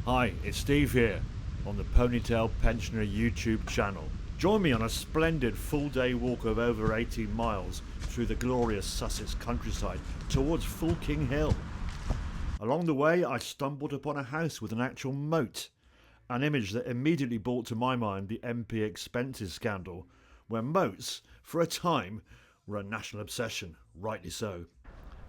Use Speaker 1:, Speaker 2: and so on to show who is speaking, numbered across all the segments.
Speaker 1: Hi, it's Steve here on the Ponytail Pensioner YouTube channel. Join me on a splendid full-day walk of over 18 miles through the glorious Sussex countryside towards Fulking Hill. Along the way, I stumbled upon a house with an actual moat, an image that immediately brought to my mind the MP expenses scandal, where moats, for a time, were a national obsession, rightly so.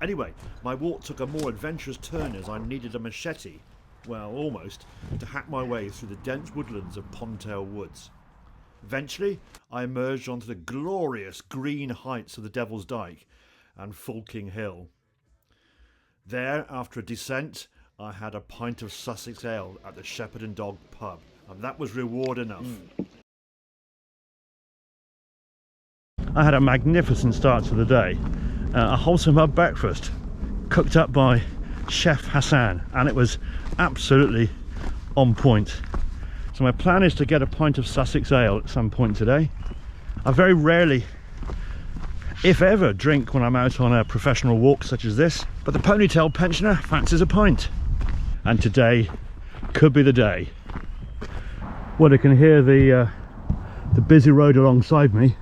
Speaker 1: Anyway, my walk took a more adventurous turn as I needed a machete, well, almost, to hack my way through the dense woodlands of Pondtail Woods. Eventually, I emerged onto the glorious green heights of the Devil's Dyke and Fulking Hill. There, after a descent, I had a pint of Sussex Ale at the Shepherd and Dog pub, and that was reward enough. I had a magnificent start to the day. A wholesome hub breakfast cooked up by Chef Hassan, and it was absolutely on point. So my plan is to get a pint of Sussex Ale at some point today. I very rarely, if ever, drink when I'm out on a professional walk such as this, but the Ponytail Pensioner fancies a pint, and today could be the day. Well, I can hear the busy road alongside me,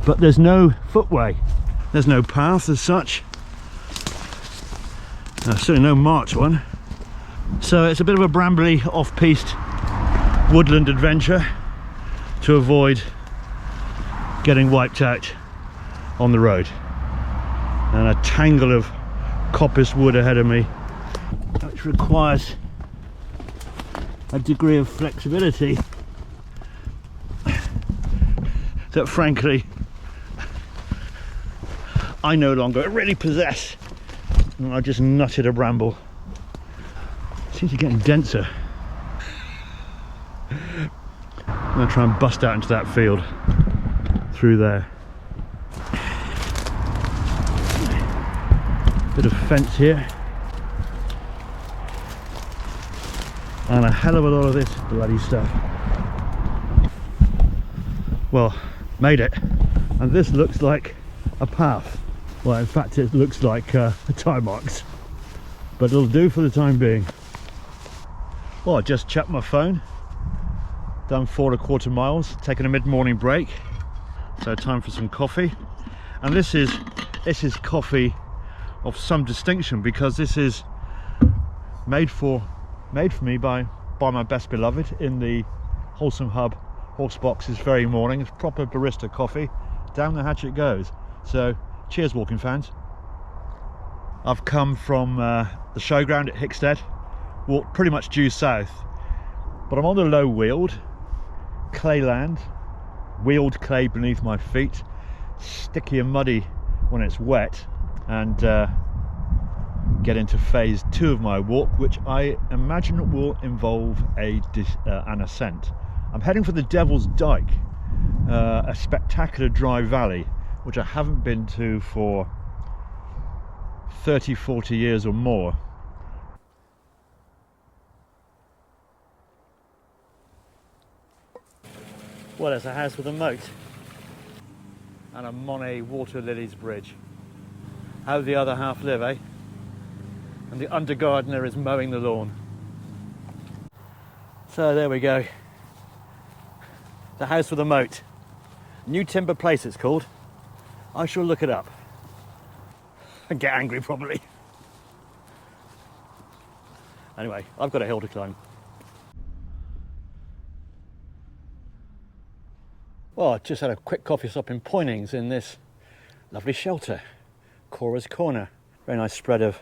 Speaker 1: but there's no footway, there's no path as such. Certainly no marked one, so it's a bit of a brambly, off-piste woodland adventure to avoid getting wiped out on the road, and a tangle of coppice wood ahead of me, which requires a degree of flexibility that frankly I no longer really possess. And I just nutted a bramble. Seems to be getting denser. I'm going to try and bust out into that field through there. Bit of fence here, and a hell of a lot of this bloody stuff. Well, made it, and this looks like a path. Well, in fact, it looks like tire marks, but it'll do for the time being. Well, I just checked my phone, done 4¼ miles, taken a mid-morning break, so time for some coffee. And this is coffee of some distinction, because this is made for me by my best beloved in the Wholesome Hub horse box this very morning. It's proper barista coffee. Down the hatch it goes. So cheers, walking fans. I've come from the showground at Hickstead, walked pretty much due south, but I'm on the Low Weald, clay land, weald clay beneath my feet, sticky and muddy when it's wet, and get into phase 2 of my walk, which I imagine will involve an ascent. I'm heading for the Devil's Dyke, a spectacular dry valley which I haven't been to for 30-40 years or more. Well, there's a house with a moat and a Monet water lilies bridge. How the other half live, eh? And the undergardener is mowing the lawn. So there we go. The house with a moat. New Timber Place it's called. I shall look it up and get angry probably. Anyway, I've got a hill to climb. Well, I just had a quick coffee stop in Poynings in this lovely shelter, Cora's Corner. Very nice spread of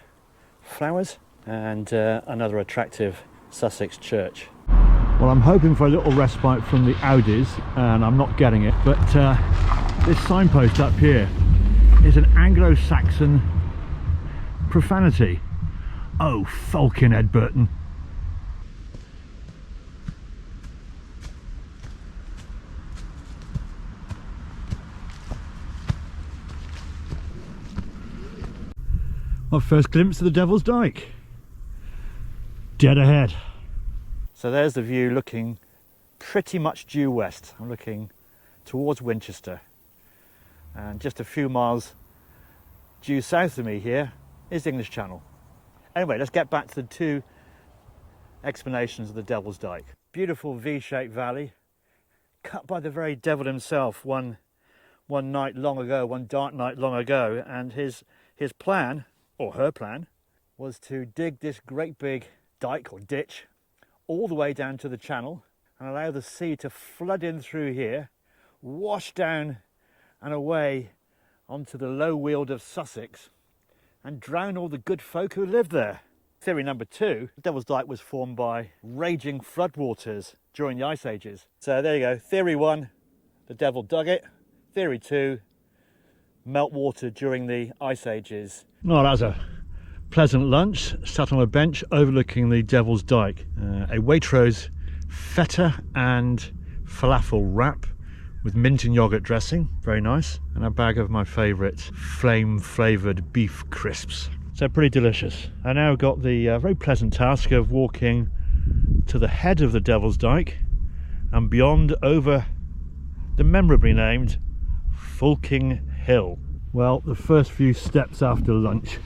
Speaker 1: flowers and another attractive Sussex church. Well, I'm hoping for a little respite from the Audis, and I'm not getting it, but this signpost up here is an Anglo-Saxon profanity. Oh, Fulking Edburton. Our first glimpse of the Devil's Dyke. Dead ahead. So there's the view, looking pretty much due west. I'm looking towards Winchester, and just a few miles due south of me here is the English Channel. Anyway, let's get back to the two explanations of the Devil's Dyke. Beautiful V-shaped valley, cut by the very devil himself one night long ago, one dark night long ago, and his plan, or her plan, was to dig this great big dike or ditch all the way down to the channel and allow the sea to flood in through here, wash down and away onto the Low Weald of Sussex and drown all the good folk who lived there. Theory number 2, the Devil's Dyke was formed by raging floodwaters during the Ice Ages. So there you go, theory 1, the devil dug it. Theory 2, meltwater during the Ice Ages. Oh, that was a pleasant lunch, sat on a bench overlooking the Devil's Dyke. A Waitrose feta and falafel wrap with mint and yogurt dressing, very nice, and a bag of my favourite flame flavoured beef crisps. So pretty delicious. I now got the very pleasant task of walking to the head of the Devil's Dyke and beyond over the memorably named Fulking Hill. Well, the first few steps after lunch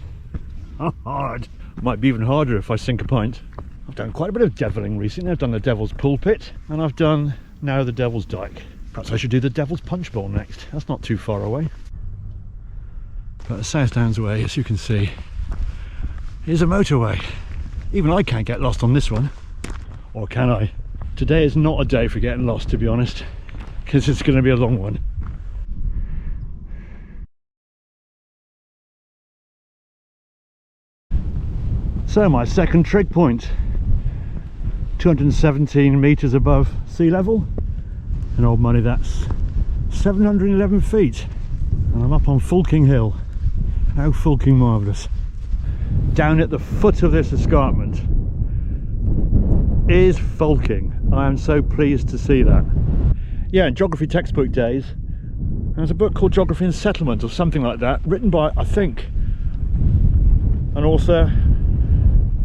Speaker 1: are hard. Might be even harder if I sink a pint. I've done quite a bit of deviling recently. I've done the Devil's Pulpit and I've done now the Devil's Dyke. Perhaps I should do the Devil's Punch Bowl next. That's not too far away. But the South Downs Way, as you can see, is a motorway. Even I can't get lost on this one. Or can I? Today is not a day for getting lost, to be honest, because it's going to be a long one. So my second trig point, 217 metres above sea level. In old money that's 711 feet. And I'm up on Fulking Hill. How Fulking marvellous. Down at the foot of this escarpment is Fulking. I am so pleased to see that. Yeah, in geography textbook days, there's a book called Geography and Settlement or something like that, written by, I think, an author.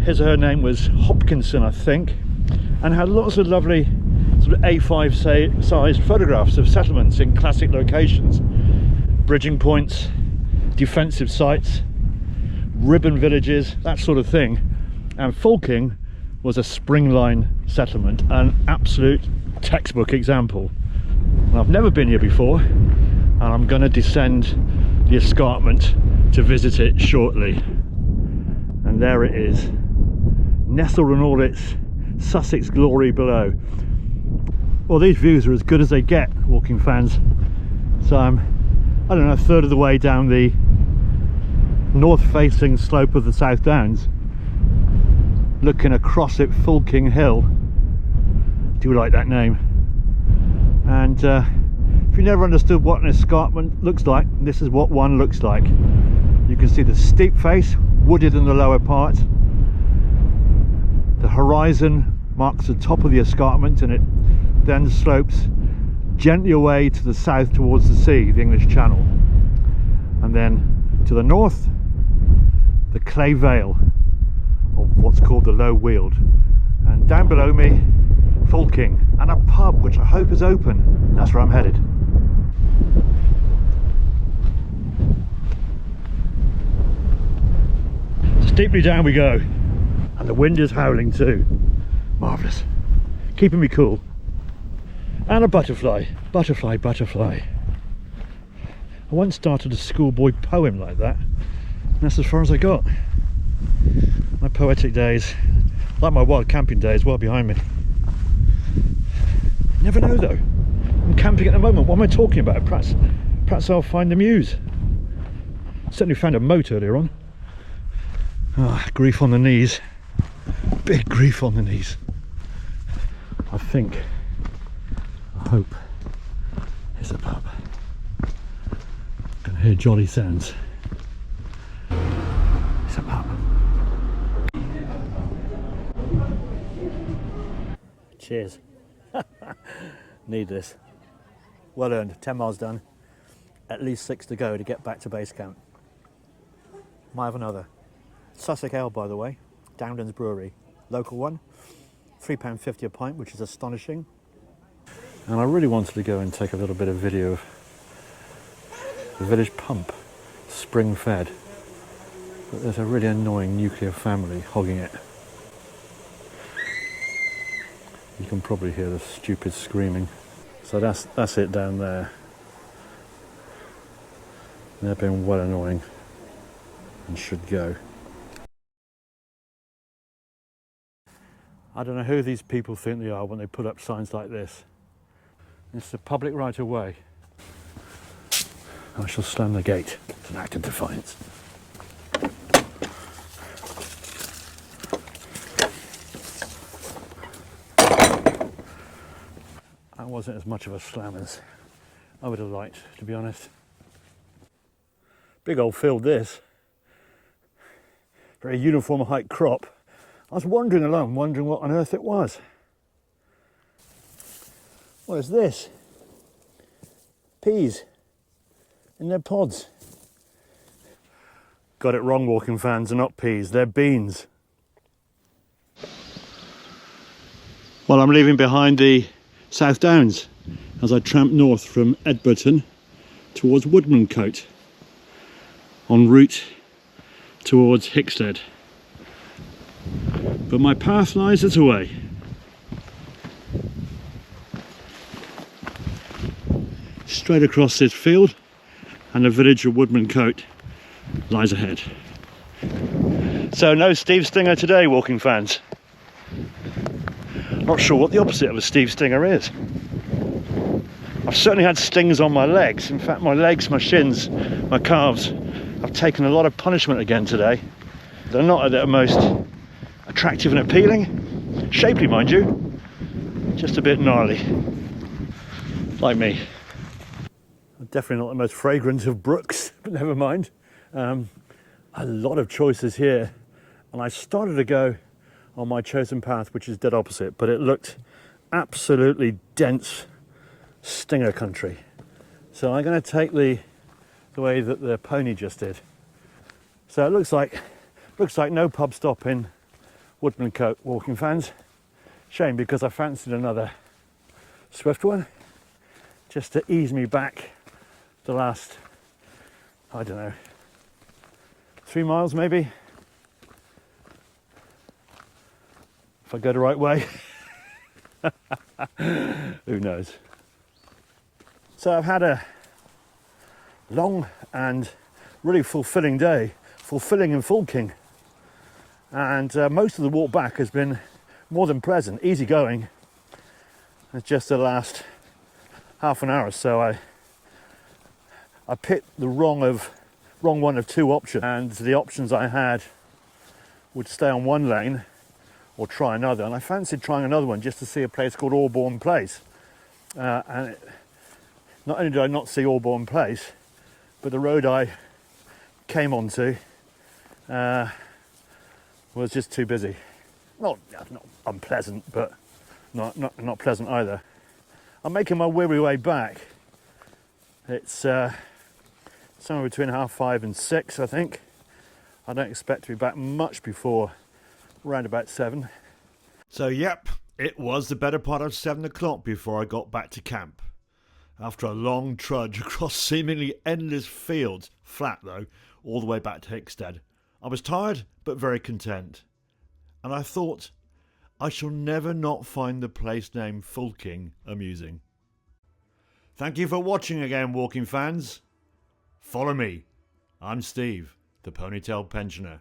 Speaker 1: His or her name was Hopkinson, I think, and had lots of lovely sort of A5 sized photographs of settlements in classic locations, bridging points, defensive sites, ribbon villages, that sort of thing. And Fulking was a springline settlement, an absolute textbook example. And I've never been here before, and I'm going to descend the escarpment to visit it shortly. And there it is, nestled in all its Sussex glory below. Well, these views are as good as they get, walking fans. So I'm, I don't know, a third of the way down the north-facing slope of the South Downs, looking across at Fulking Hill. Do like that name. And if you never understood what an escarpment looks like, this is what one looks like. You can see the steep face, wooded in the lower part. The horizon marks the top of the escarpment, and it then slopes gently away to the south towards the sea, the English Channel. And then to the north, the clay vale of what's called the Low Weald. And down below me, Fulking, and a pub which I hope is open. That's where I'm headed. Steeply down we go, and the wind is howling too. Marvellous, keeping me cool. And a butterfly, butterfly, butterfly. I once started a schoolboy poem like that, and that's as far as I got. My poetic days, like my wild camping days, well behind me. Never know though, I'm camping at the moment. What am I talking about? Perhaps I'll find the muse. Certainly found a moat earlier on. Ah, grief on the knees, big grief on the knees. I hope it's a pub. Can hear jolly sounds. It's a pub. Cheers. Need this. Well earned. 10 miles done. At least 6 to go to get back to base camp. Might have another. Sussex Ale, by the way, Downlands Brewery, local one, £3.50 a pint, which is astonishing. And I really wanted to go and take a little bit of video of the village pump, spring fed, but there's a really annoying nuclear family hogging it. You can probably hear the stupid screaming. So that's it down there. They're being well annoying and should go. I don't know who these people think they are when they put up signs like this. It's the public right of way. I shall slam the gate. It's an act of defiance. That wasn't as much of a slam as I would have liked, to be honest. Big old field this. Very uniform height crop. I was wandering along, wondering what on earth it was. What is this? Peas in their pods. Got it wrong, walking fans, they're not peas, they're beans. Well, I'm leaving behind the South Downs as I tramp north from Edberton towards Woodmancote en route towards Hickstead. But my path lies this way. Straight across this field, and the village of Woodmancote lies ahead. So no Steve Stinger today, walking fans. Not sure what the opposite of a Steve Stinger is. I've certainly had stings on my legs. In fact, my legs, my shins, my calves have taken a lot of punishment again today. They're not at their most attractive and appealing. Shapely, mind you. Just a bit gnarly. Like me. Definitely not the most fragrant of brooks, but never mind. A lot of choices here. And I started to go on my chosen path, which is dead opposite, but it looked absolutely dense stinger country. So I'm going to take the way that the pony just did. So it looks like no pub stop in Woodmancote, walking fans. Shame, because I fancied another swift one just to ease me back the last, I don't know, 3 miles maybe, if I go the right way. Who knows. So I've had a long and really fulfilling day, fulfilling in Fulking, and most of the walk back has been more than pleasant, easy going. It's just the last half an hour or so I picked the wrong one of two options, and the options I had would stay on one lane or try another, and I fancied trying another one just to see a place called Albourne Place. Not only did I not see Albourne Place, but the road I came onto was just too busy. Not unpleasant, but not pleasant either. I'm making my weary way back. It's somewhere between 5:30 and 6, I think. I don't expect to be back much before around about 7. So yep, it was the better part of 7 o'clock before I got back to camp. After a long trudge across seemingly endless fields, flat though, all the way back to Hickstead. I was tired, but very content. And I thought, I shall never not find the place named Fulking amusing. Thank you for watching again, walking fans. Follow me. I'm Steve, the Ponytail Pensioner.